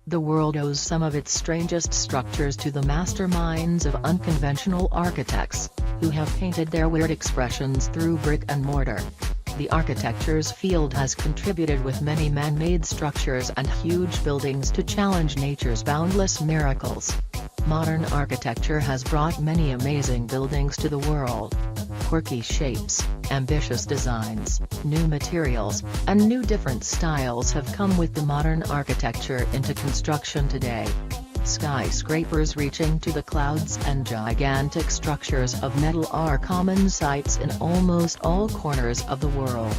The world owes some of its strangest structures to the masterminds of unconventional architects, who have painted their weird expressions through brick and mortar. The architecture's field has contributed with many man-made structures and huge buildings to challenge nature's boundless miracles. Modern architecture has brought many amazing buildings to the world. Quirky shapes, ambitious designs, new materials, and new different styles have come with the modern architecture into construction today. Skyscrapers reaching to the clouds and gigantic structures of metal are common sights in almost all corners of the world.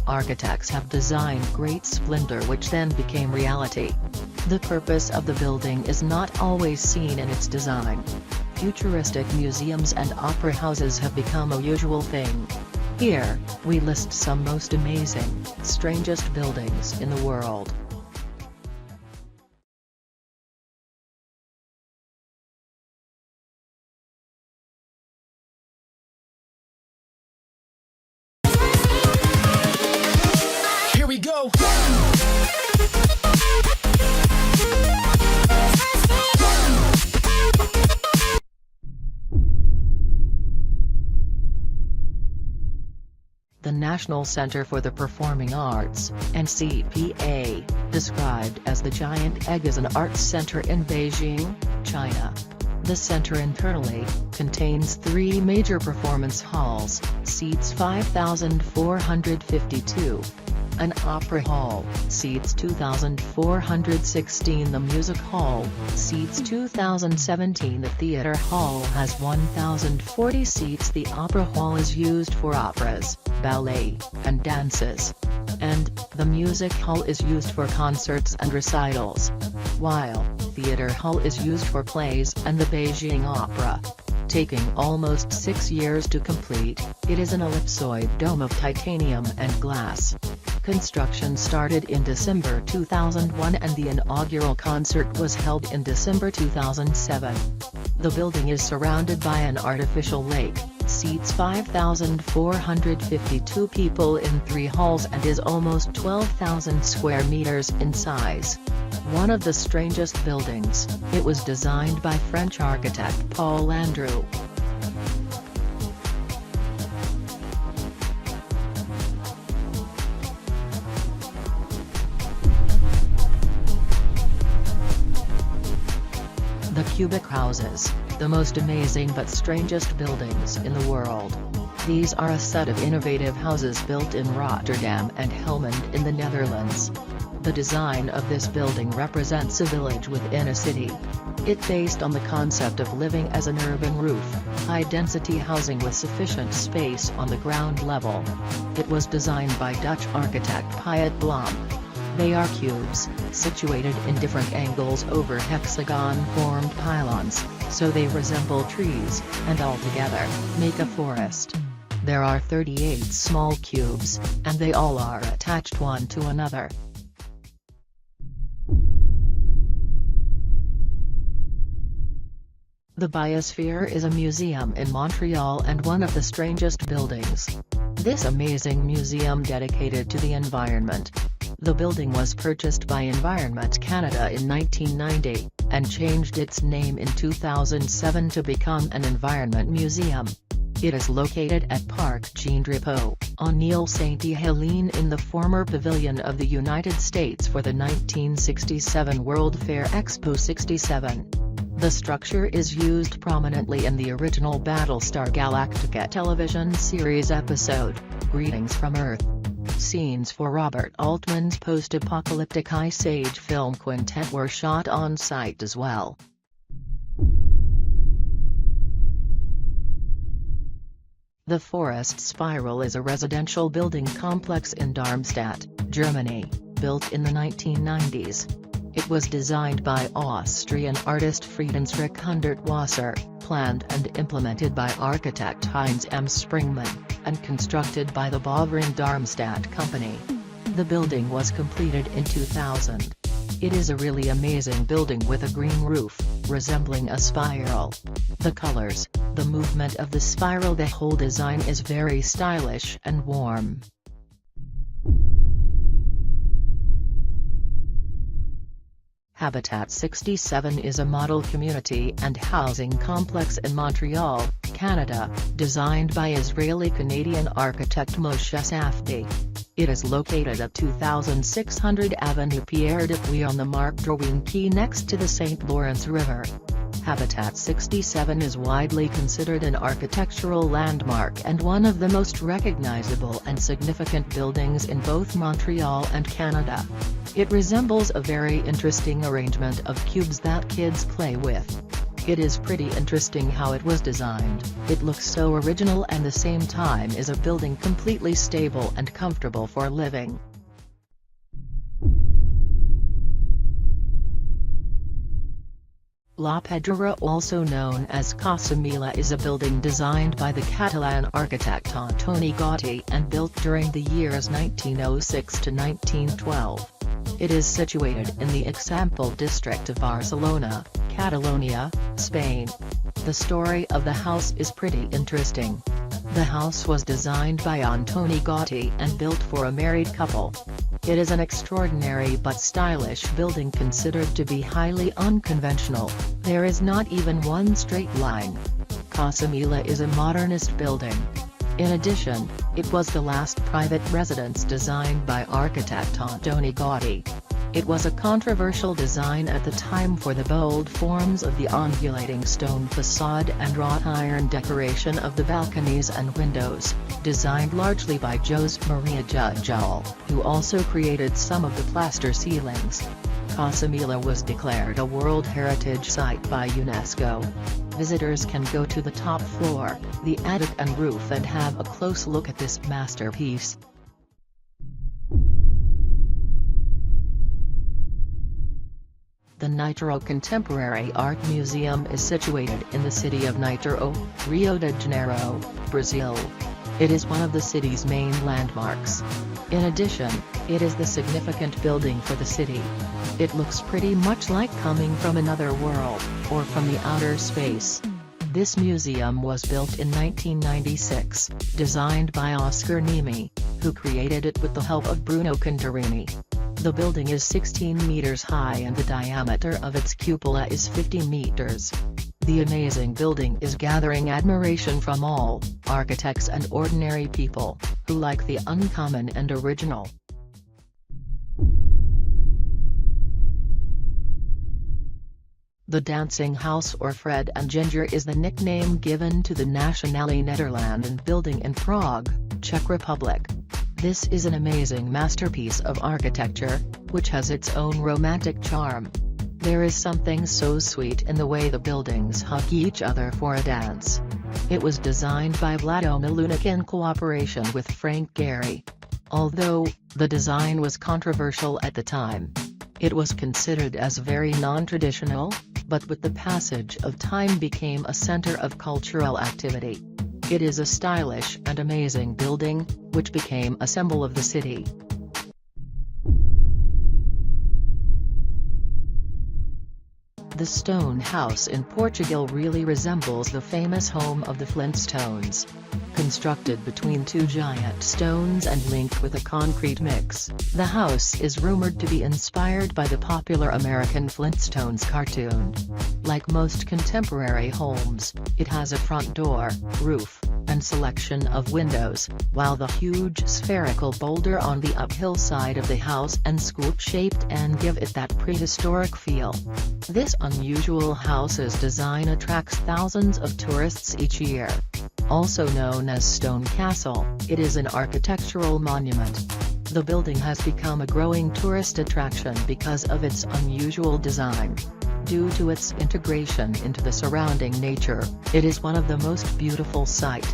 Architects have designed great splendor which then became reality. The purpose of the building is not always seen in its design. Futuristic museums and opera houses have become a usual thing. Here, we list some most amazing, strangest buildings in the world. Here we go. The National Center for the Performing Arts, NCPA, described as the Giant Egg, is an arts center in Beijing, China. The center internally contains 3 major performance halls, seats 5,452. An opera hall, seats 2,416. The music hall, seats 2,017. The theater hall has 1,040 seats. The opera hall is used for operas, ballet, and dances. And, the music hall is used for concerts and recitals. While, theater hall is used for plays and the Beijing Opera. Taking almost 6 years to complete, it is an ellipsoid dome of titanium and glass. Construction started in December 2001 and the inaugural concert was held in December 2007. The building is surrounded by an artificial lake, seats 5,452 people in 3 halls and is almost 12,000 square meters in size. One of the strangest buildings, it was designed by French architect Paul Andrew. The cubic houses, the most amazing but strangest buildings in the world. These are a set of innovative houses built in Rotterdam and Helmond in the Netherlands. The design of this building represents a village within a city. It's based on the concept of living as an urban roof, high-density housing with sufficient space on the ground level. It was designed by Dutch architect Piet Blom. They are cubes, situated in different angles over hexagon-formed pylons, so they resemble trees, and altogether, make a forest. There are 38 small cubes, and they all are attached one to another. The Biosphere is a museum in Montreal and one of the strangest buildings. This amazing museum dedicated to the environment. The building was purchased by Environment Canada in 1990, and changed its name in 2007 to become an environment museum. It is located at Parc Jean-Drapeau, on Ile Sainte-Helene in the former pavilion of the United States for the 1967 World Fair Expo 67. The structure is used prominently in the original Battlestar Galactica television series episode, Greetings from Earth. Scenes for Robert Altman's post-apocalyptic Ice Age film Quintet were shot on site as well. The Forest Spiral is a residential building complex in Darmstadt, Germany, built in the 1990s. It was designed by Austrian artist Friedensreich Hundertwasser, planned and implemented by architect Heinz M. Springmann, and constructed by the Bovrin Darmstadt Company. The building was completed in 2000. It is a really amazing building with a green roof, resembling a spiral. The colors, the movement of the spiral, the whole design is very stylish and warm. Habitat 67 is a model community and housing complex in Montreal, Canada, designed by Israeli-Canadian architect Moshe Safdie. It is located at 2600 Avenue Pierre de Puy on the Marc Drouin Quay next to the St. Lawrence River. Habitat 67 is widely considered an architectural landmark and one of the most recognizable and significant buildings in both Montreal and Canada. It resembles a very interesting arrangement of cubes that kids play with. It is pretty interesting how it was designed. It looks so original and at the same time is a building completely stable and comfortable for living. La Pedrera, also known as Casa Mila, is a building designed by the Catalan architect Antoni Gaudí and built during the years 1906 to 1912. It is situated in the Eixample district of Barcelona, Catalonia, Spain. The story of the house is pretty interesting. The house was designed by Antoni Gaudí and built for a married couple. It is an extraordinary but stylish building considered to be highly unconventional. There is not even one straight line. Casa Mila is a modernist building. In addition, it was the last private residence designed by architect Antoni Gaudí. It was a controversial design at the time for the bold forms of the undulating stone facade and wrought iron decoration of the balconies and windows, designed largely by José Maria Jujol, who also created some of the plaster ceilings. Casa Mila was declared a World Heritage Site by UNESCO. Visitors can go to the top floor, the attic and roof and have a close look at this masterpiece. The Nitro Contemporary Art Museum is situated in the city of Nitro, Rio de Janeiro, Brazil. It is one of the city's main landmarks. In addition, it is the significant building for the city. It looks pretty much like coming from another world, or from the outer space. This museum was built in 1996, designed by Oscar Niemi, who created it with the help of Bruno Contarini. The building is 16 meters high and the diameter of its cupola is 50 meters. The amazing building is gathering admiration from all, architects and ordinary people, who like the uncommon and original. The Dancing House or Fred and Ginger is the nickname given to the Nationale Nederlanden building in Prague, Czech Republic. This is an amazing masterpiece of architecture, which has its own romantic charm. There is something so sweet in the way the buildings hug each other for a dance. It was designed by Vlado Milunik in cooperation with Frank Gehry. Although the design was controversial at the time, it was considered as very non-traditional, but with the passage of time became a center of cultural activity. It is a stylish and amazing building, which became a symbol of the city. The stone house in Portugal really resembles the famous home of the Flintstones. Constructed between two giant stones and linked with a concrete mix, the house is rumored to be inspired by the popular American Flintstones cartoon. Like most contemporary homes, it has a front door, roof, and selection of windows, while the huge spherical boulder on the uphill side of the house and scoop-shaped and give it that prehistoric feel. This unusual house's design attracts thousands of tourists each year. Also known as Stone Castle, it is an architectural monument. The building has become a growing tourist attraction because of its unusual design. Due to its integration into the surrounding nature, it is one of the most beautiful sights.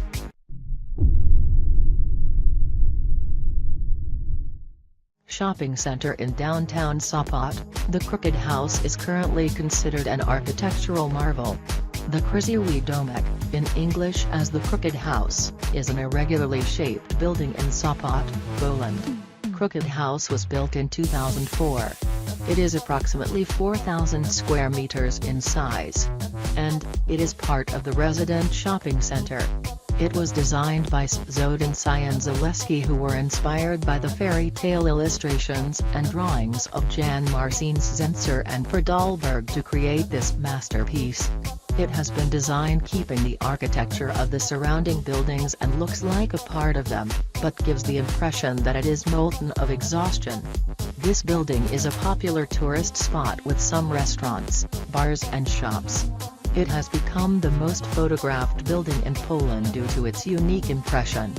Shopping center in downtown Sopot, the Crooked House is currently considered an architectural marvel. The Krzywy Domek, in English as the Crooked House, is an irregularly shaped building in Sopot, Poland. Crooked House was built in 2004. It is approximately 4,000 square meters in size. And, it is part of the resident shopping center. It was designed by Szod and Sion Zaleski, who were inspired by the fairy tale illustrations and drawings of Jan-Marcin Zenzer and Per Dahlberg to create this masterpiece. It has been designed keeping the architecture of the surrounding buildings and looks like a part of them, but gives the impression that it is molten of exhaustion. This building is a popular tourist spot with some restaurants, bars and shops. It has become the most photographed building in Poland due to its unique impression.